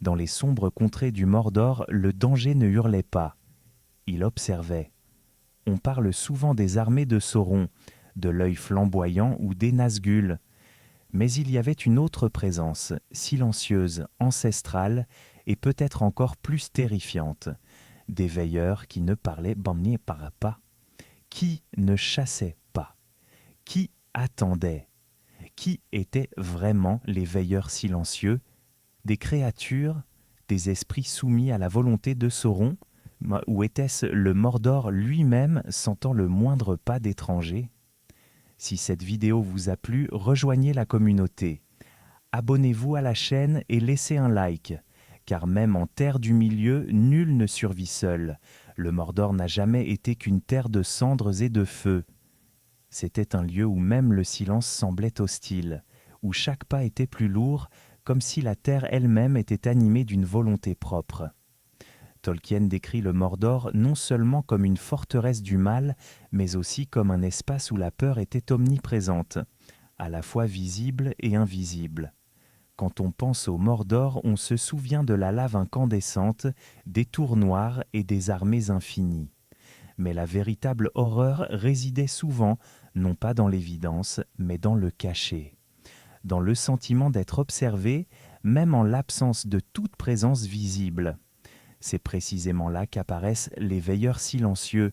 Dans les sombres contrées du Mordor, le danger ne hurlait pas. Il observait. On parle souvent des armées de Sauron, de l'œil flamboyant ou des Nazgûl. Mais il y avait une autre présence, silencieuse, ancestrale et peut-être encore plus terrifiante. Des veilleurs qui ne parlaient pas, qui ne chassaient pas, qui attendaient, qui étaient vraiment les veilleurs silencieux, des créatures, des esprits soumis à la volonté de Sauron, ou était-ce le Mordor lui-même sentant le moindre pas d'étranger ? Si cette vidéo vous a plu, rejoignez la communauté. Abonnez-vous à la chaîne et laissez un like, car même en terre du milieu, nul ne survit seul. Le Mordor n'a jamais été qu'une terre de cendres et de feu. C'était un lieu où même le silence semblait hostile, où chaque pas était plus lourd, comme si la terre elle-même était animée d'une volonté propre. Tolkien décrit le Mordor non seulement comme une forteresse du mal, mais aussi comme un espace où la peur était omniprésente, à la fois visible et invisible. Quand on pense au Mordor, on se souvient de la lave incandescente, des tours noires et des armées infinies. Mais la véritable horreur résidait souvent, non pas dans l'évidence, mais dans le cachet. Dans le sentiment d'être observé, même en l'absence de toute présence visible. C'est précisément là qu'apparaissent les veilleurs silencieux.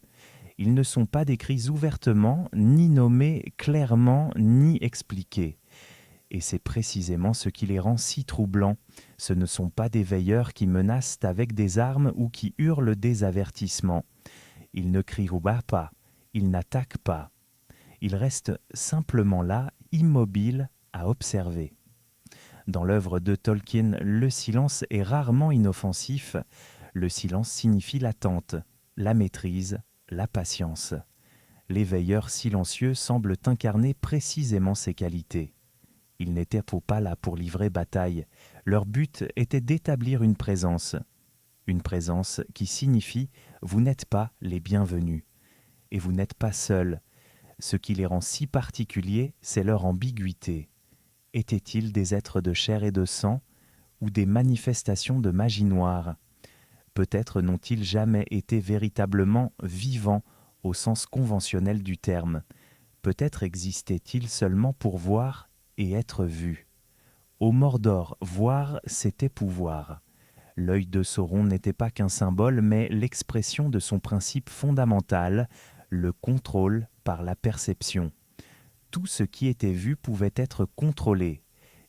Ils ne sont pas décrits ouvertement, ni nommés clairement, ni expliqués. Et c'est précisément ce qui les rend si troublants. Ce ne sont pas des veilleurs qui menacent avec des armes ou qui hurlent des avertissements. Ils ne crient pas, ils n'attaquent pas. Ils restent simplement là, immobiles, à observer. Dans l'œuvre de Tolkien, le silence est rarement inoffensif. Le silence signifie l'attente, la maîtrise, la patience. Les veilleurs silencieux semblent incarner précisément ces qualités. Ils n'étaient pas là pour livrer bataille. Leur but était d'établir une présence qui signifie « vous n'êtes pas les bienvenus » et vous n'êtes pas seuls. Ce qui les rend si particuliers, c'est leur ambiguïté. Étaient-ils des êtres de chair et de sang ou des manifestations de magie noire ? Peut-être n'ont-ils jamais été véritablement vivants au sens conventionnel du terme. Peut-être existaient-ils seulement pour voir et être vus. Au Mordor, voir, c'était pouvoir. L'œil de Sauron n'était pas qu'un symbole, mais l'expression de son principe fondamental, le contrôle par la perception. Tout ce qui était vu pouvait être contrôlé,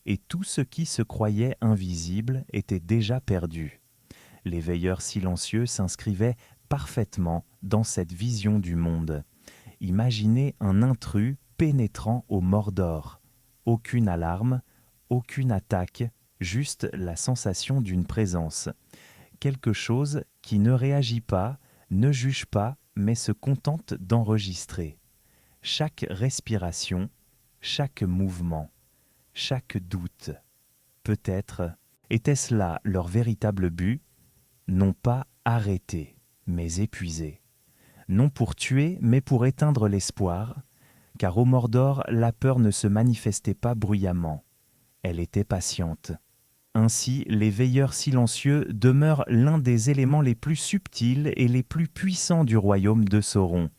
et tout ce qui se croyait invisible était déjà perdu. Les veilleurs silencieux s'inscrivaient parfaitement dans cette vision du monde. Imaginez un intrus pénétrant au Mordor. Aucune alarme, aucune attaque, juste la sensation d'une présence. Quelque chose qui ne réagit pas, ne juge pas, mais se contente d'enregistrer. Chaque respiration, chaque mouvement, chaque doute. Peut-être était-ce là leur véritable but, non pas arrêter, mais épuiser. Non pour tuer, mais pour éteindre l'espoir, car au Mordor, la peur ne se manifestait pas bruyamment. Elle était patiente. Ainsi, les veilleurs silencieux demeurent l'un des éléments les plus subtils et les plus puissants du royaume de Sauron.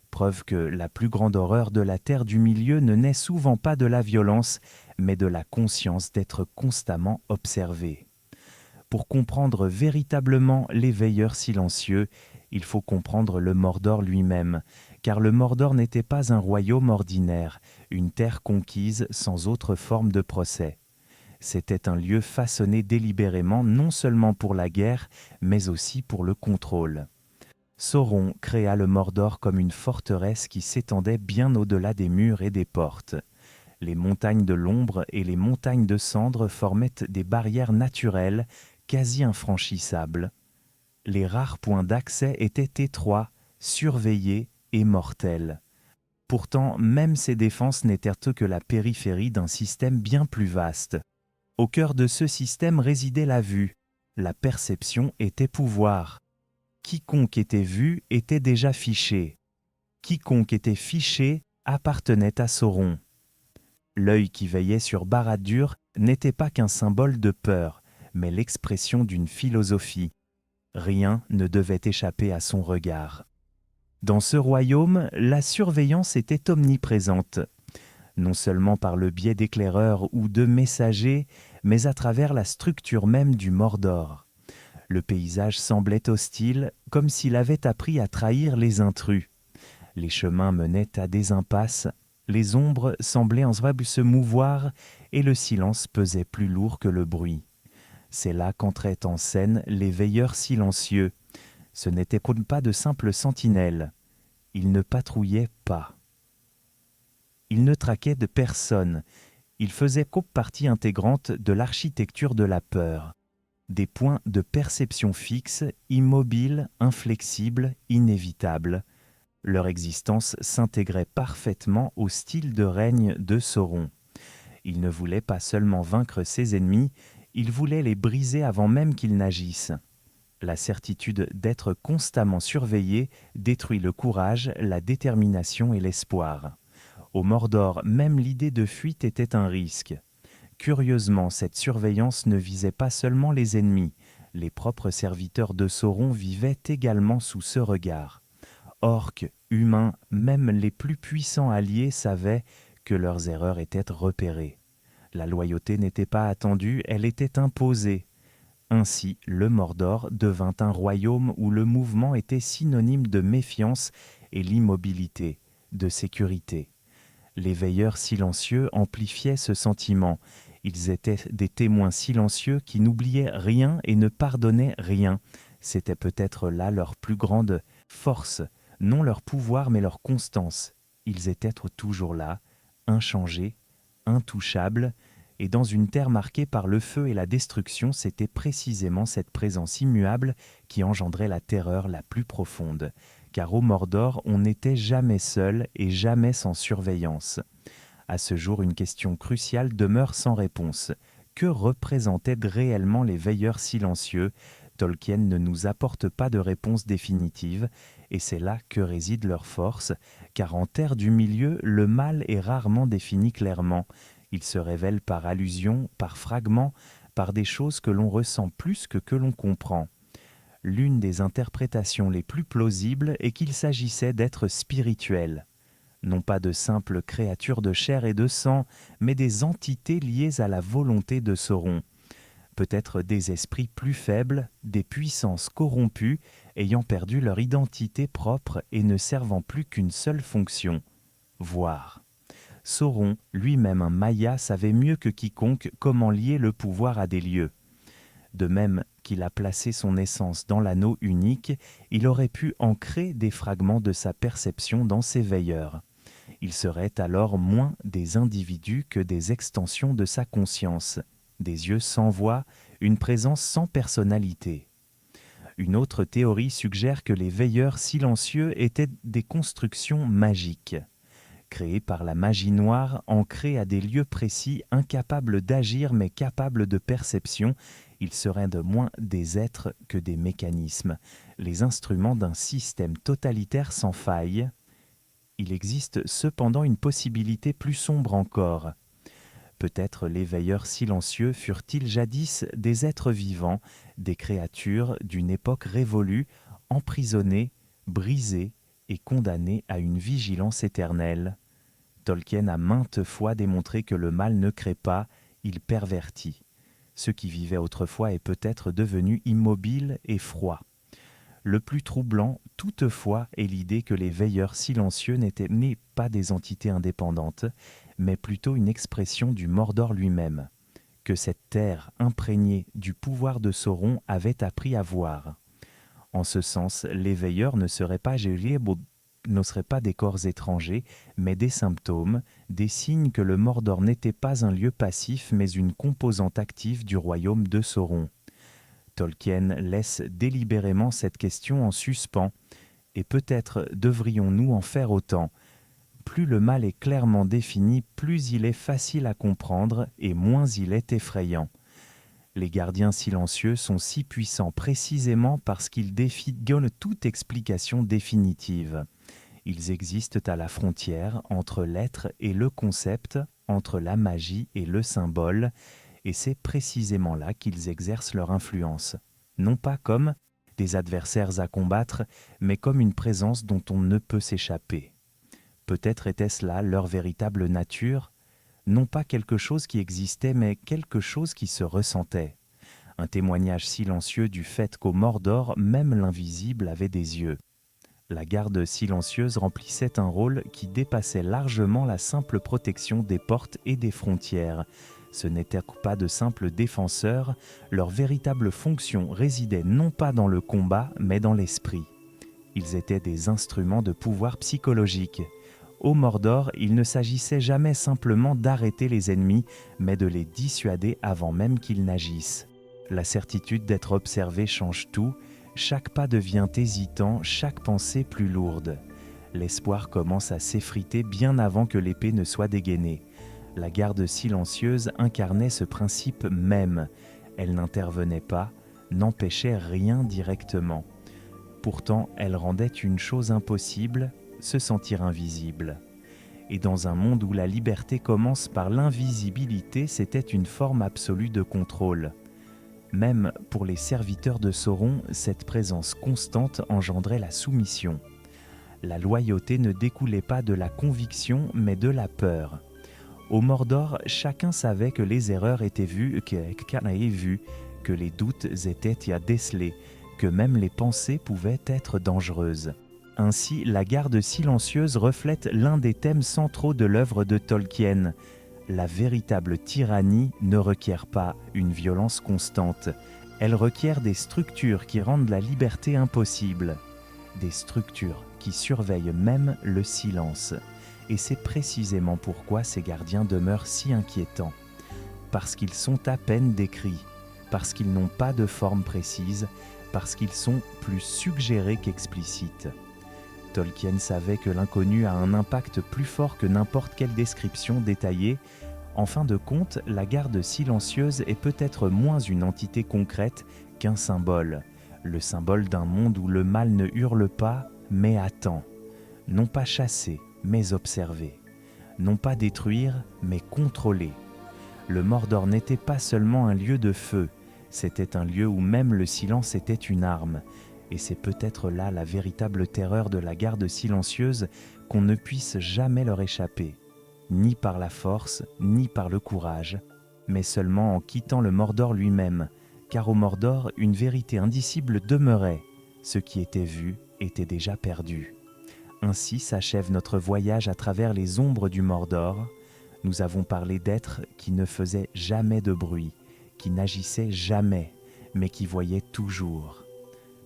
Preuve que la plus grande horreur de la Terre du Milieu ne naît souvent pas de la violence, mais de la conscience d'être constamment observé. Pour comprendre véritablement les veilleurs silencieux, il faut comprendre le Mordor lui-même, car le Mordor n'était pas un royaume ordinaire, une terre conquise sans autre forme de procès. C'était un lieu façonné délibérément non seulement pour la guerre, mais aussi pour le contrôle. Sauron créa le Mordor comme une forteresse qui s'étendait bien au-delà des murs et des portes. Les montagnes de l'ombre et les montagnes de cendres formaient des barrières naturelles quasi infranchissables. Les rares points d'accès étaient étroits, surveillés et mortels. Pourtant, même ces défenses n'étaient que la périphérie d'un système bien plus vaste. Au cœur de ce système résidait la vue. La perception était pouvoir. Quiconque était vu était déjà fiché. Quiconque était fiché appartenait à Sauron. L'œil qui veillait sur Barad-dûr n'était pas qu'un symbole de peur, mais l'expression d'une philosophie. Rien ne devait échapper à son regard. Dans ce royaume, la surveillance était omniprésente, non seulement par le biais d'éclaireurs ou de messagers, mais à travers la structure même du Mordor. Le paysage semblait hostile, comme s'il avait appris à trahir les intrus. Les chemins menaient à des impasses, les ombres semblaient ensemble se mouvoir et le silence pesait plus lourd que le bruit. C'est là qu'entraient en scène les veilleurs silencieux. Ce n'étaient pas de simples sentinelles. Ils ne patrouillaient pas. Ils ne traquaient de personne. Ils faisaient partie intégrante de l'architecture de la peur. Des points de perception fixes, immobiles, inflexibles, inévitables. Leur existence s'intégrait parfaitement au style de règne de Sauron. Il ne voulait pas seulement vaincre ses ennemis, il voulait les briser avant même qu'ils n'agissent. La certitude d'être constamment surveillé détruit le courage, la détermination et l'espoir. Au Mordor, même l'idée de fuite était un risque. Curieusement, cette surveillance ne visait pas seulement les ennemis. Les propres serviteurs de Sauron vivaient également sous ce regard. Orques, humains, même les plus puissants alliés savaient que leurs erreurs étaient repérées. La loyauté n'était pas attendue, elle était imposée. Ainsi, le Mordor devint un royaume où le mouvement était synonyme de méfiance et l'immobilité, de sécurité. Les veilleurs silencieux amplifiaient ce sentiment. Ils étaient des témoins silencieux qui n'oubliaient rien et ne pardonnaient rien. C'était peut-être là leur plus grande force, non leur pouvoir mais leur constance. Ils étaient toujours là, inchangés, intouchables, et dans une terre marquée par le feu et la destruction, c'était précisément cette présence immuable qui engendrait la terreur la plus profonde. Car au Mordor, on n'était jamais seul et jamais sans surveillance. À ce jour, une question cruciale demeure sans réponse. Que représentaient réellement les veilleurs silencieux ? Tolkien ne nous apporte pas de réponse définitive, et c'est là que réside leur force, car en Terre du Milieu, le mal est rarement défini clairement. Il se révèle par allusion, par fragments, par des choses que l'on ressent plus que l'on comprend. L'une des interprétations les plus plausibles est qu'il s'agissait d'êtres spirituels, non pas de simples créatures de chair et de sang, mais des entités liées à la volonté de Sauron. Peut-être des esprits plus faibles, des puissances corrompues, ayant perdu leur identité propre et ne servant plus qu'une seule fonction, voir. Sauron, lui-même un Maya, savait mieux que quiconque comment lier le pouvoir à des lieux. De même qu'il a placé son essence dans l'anneau unique, il aurait pu ancrer des fragments de sa perception dans ses veilleurs. Il serait alors moins des individus que des extensions de sa conscience, des yeux sans voix, une présence sans personnalité. Une autre théorie suggère que les veilleurs silencieux étaient des constructions magiques. Créés par la magie noire, ancrés à des lieux précis, incapables d'agir mais capables de perception, ils seraient de moins des êtres que des mécanismes, les instruments d'un système totalitaire sans faille. Il existe cependant une possibilité plus sombre encore. Peut-être les veilleurs silencieux furent-ils jadis des êtres vivants, des créatures d'une époque révolue, emprisonnées, brisées et condamnées à une vigilance éternelle. Tolkien a maintes fois démontré que le mal ne crée pas, il pervertit. Ce qui vivait autrefois est peut-être devenu immobile et froid. Le plus troublant, toutefois, est l'idée que les veilleurs silencieux n'étaient pas des entités indépendantes, mais plutôt une expression du Mordor lui-même, que cette terre imprégnée du pouvoir de Sauron avait appris à voir. En ce sens, les veilleurs ne seraient pas des corps étrangers, mais des symptômes, des signes que le Mordor n'était pas un lieu passif, mais une composante active du royaume de Sauron. Tolkien laisse délibérément cette question en suspens, et peut-être devrions-nous en faire autant. Plus le mal est clairement défini, plus il est facile à comprendre et moins il est effrayant. Les gardiens silencieux sont si puissants précisément parce qu'ils défient toute explication définitive. Ils existent à la frontière entre l'être et le concept, entre la magie et le symbole, et c'est précisément là qu'ils exercent leur influence, non pas comme des adversaires à combattre, mais comme une présence dont on ne peut s'échapper. Peut-être était-ce là leur véritable nature, non pas quelque chose qui existait, mais quelque chose qui se ressentait. Un témoignage silencieux du fait qu'au Mordor, même l'invisible avait des yeux. La garde silencieuse remplissait un rôle qui dépassait largement la simple protection des portes et des frontières. Ce n'étaient pas de simples défenseurs, leur véritable fonction résidait non pas dans le combat, mais dans l'esprit. Ils étaient des instruments de pouvoir psychologique. Au Mordor, il ne s'agissait jamais simplement d'arrêter les ennemis, mais de les dissuader avant même qu'ils n'agissent. La certitude d'être observé change tout, chaque pas devient hésitant, chaque pensée plus lourde. L'espoir commence à s'effriter bien avant que l'épée ne soit dégainée. La garde silencieuse incarnait ce principe même. Elle n'intervenait pas, n'empêchait rien directement. Pourtant, elle rendait une chose impossible, se sentir invisible. Et dans un monde où la liberté commence par l'invisibilité, c'était une forme absolue de contrôle. Même pour les serviteurs de Sauron, cette présence constante engendrait la soumission. La loyauté ne découlait pas de la conviction, mais de la peur. Au Mordor, chacun savait que les erreurs étaient vues, que les doutes étaient à déceler, que même les pensées pouvaient être dangereuses. Ainsi, la garde silencieuse reflète l'un des thèmes centraux de l'œuvre de Tolkien. La véritable tyrannie ne requiert pas une violence constante. Elle requiert des structures qui rendent la liberté impossible. Des structures qui surveillent même le silence. Et c'est précisément pourquoi ces gardiens demeurent si inquiétants. Parce qu'ils sont à peine décrits, parce qu'ils n'ont pas de forme précise, parce qu'ils sont plus suggérés qu'explicites. Tolkien savait que l'inconnu a un impact plus fort que n'importe quelle description détaillée. En fin de compte, la garde silencieuse est peut-être moins une entité concrète qu'un symbole. Le symbole d'un monde où le mal ne hurle pas, mais attend. Non pas chasser, mais observer. Non pas détruire, mais contrôler. Le Mordor n'était pas seulement un lieu de feu, c'était un lieu où même le silence était une arme. Et c'est peut-être là la véritable terreur de la garde silencieuse, qu'on ne puisse jamais leur échapper, ni par la force, ni par le courage, mais seulement en quittant le Mordor lui-même, car au Mordor, une vérité indicible demeurait. Ce qui était vu était déjà perdu. Ainsi s'achève notre voyage à travers les ombres du Mordor. Nous avons parlé d'êtres qui ne faisaient jamais de bruit, qui n'agissaient jamais, mais qui voyaient toujours.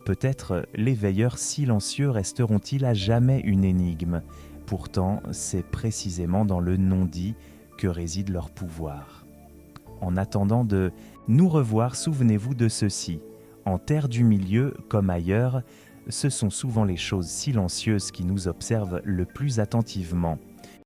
Peut-être les veilleurs silencieux resteront-ils à jamais une énigme. Pourtant, c'est précisément dans le non-dit que réside leur pouvoir. En attendant de nous revoir, souvenez-vous de ceci. En terre du milieu, comme ailleurs, ce sont souvent les choses silencieuses qui nous observent le plus attentivement.